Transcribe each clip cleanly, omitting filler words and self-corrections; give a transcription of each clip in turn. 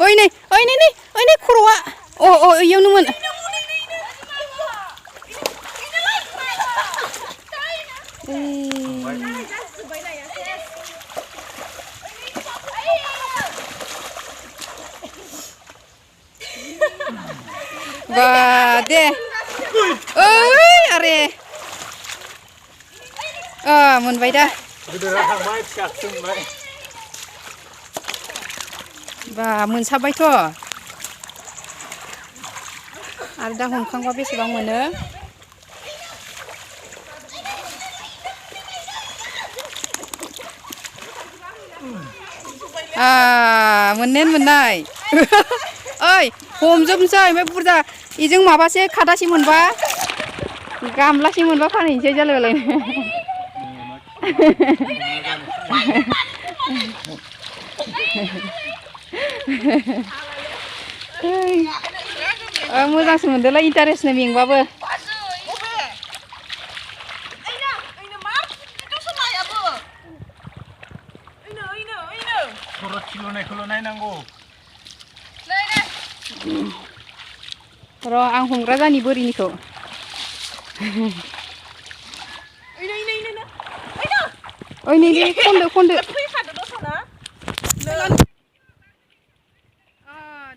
ओइ नै खर'आ अ इयावनोमोन बा दे ओइ आरे मोनबाय दा बा मोनसाबबायथ' आरो दा हमखांबा बेसेबां मोनो मोननायानो मोननाय ओइ हमजोबनोसै ओमफ्राय बुरजा इजों माबासे खादासे मोनबा गामलासे मोनबा फानहैनोसै जालायबालाय मोजांसो मोनदोंलै इन्टारेस्टनो मेंबाबो र' आं हमग्रा जानि बोरिनिखौ ओइ नै खनदो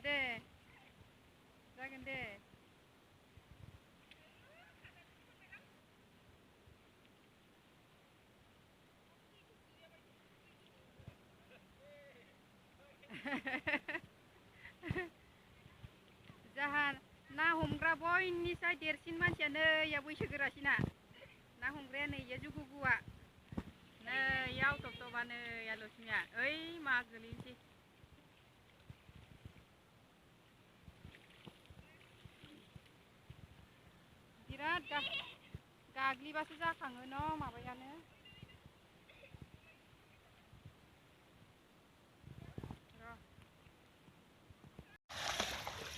दे जागोन दे जाहा ना हमग्रा बयनिसाय देरसिन मानसियानो या बैसोगोरासिना ना हमग्राया नै या जुगुगुआ नै याव थबथबानो या लक्ष्मिया ओइ मा गोलैनोसै बिराद गाग्लिबासो जाखाङो न माबायानो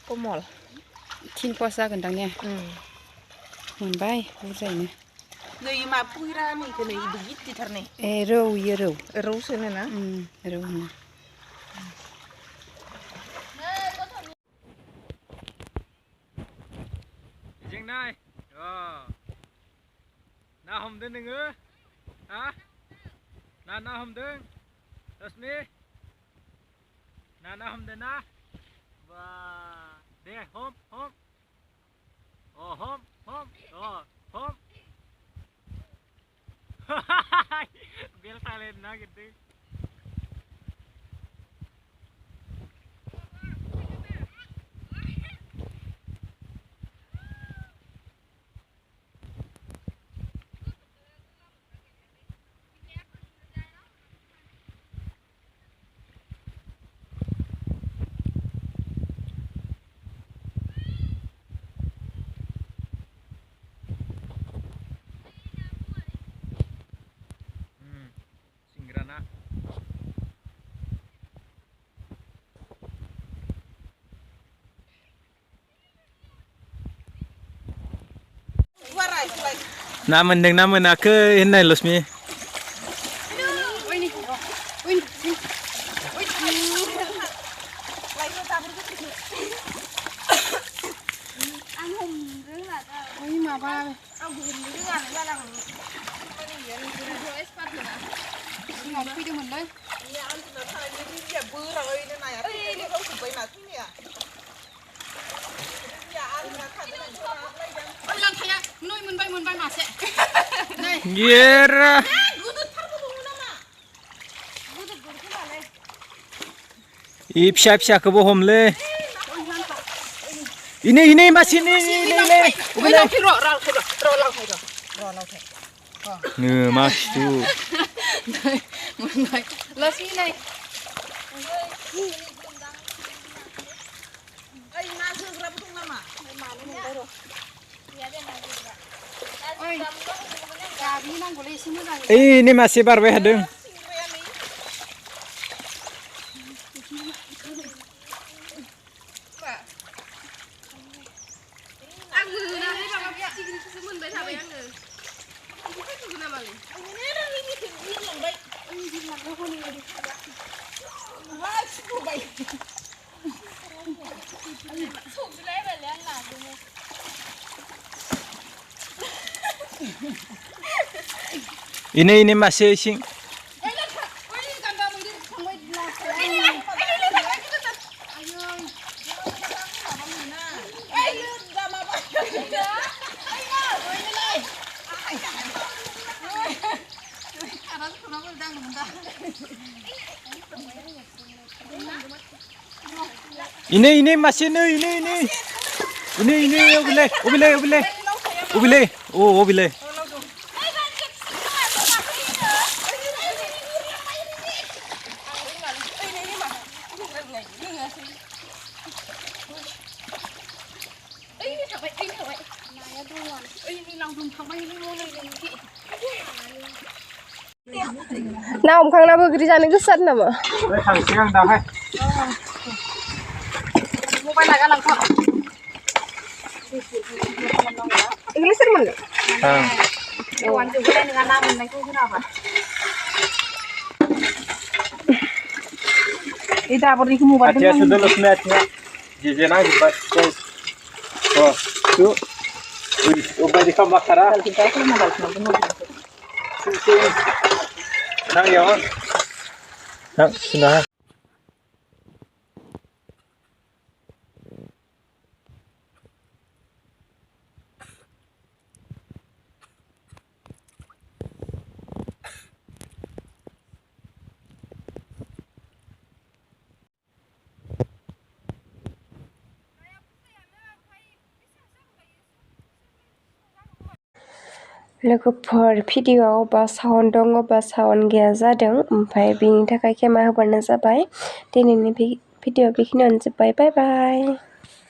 कमल 3 पवास जागोनदां ने मोनबाय बुरजायैनो नै मा पुइरा नैखो नै गिदिरथार नै ए रौ इयो रौ सोनो ना रौ होनो जेंनाय ना हमदो नोङो हा ना हमदों रश्मि ना हमदो ना बा दे हम बेल सालायनो नागिरदों सिंग्राना ना मोनदों ना मोनाखै होननाय लक्ष्मि फैदोंमोनलै मोनबाय मासे गेरा इ फिसाखौबो हमलै इनै मासे नै मासु मोनबाय लक्ष्मी नै ओइ मासे बारबाय थादों ini masih sing. Ini masih ini ubile. Oh ubile. ना हमखांनाबो ओंख्रि जानो गोसो जादों नामा? थांसै आं दाहाय मबाइला गालांखा इखौलाय सोर मोननो? औवान जोबोलाय नोंहा ना मोननायखौ होनाबा ए दाबरनिखौ mobile Atia sudah lusmi atia. Jijena jibat. Oh, tu. Ubah di kamar kara. Nang ya, nang sudah. लोगोफोर भिडिअआव बा साउन्ड दङ बा साउन्ड गैया जादों ओमफ्राय बेनि थाखाय खेमा होबानो जाबाय दिनैनि भिडिअ बेखिनियावनो जोब्बाय बाय बाय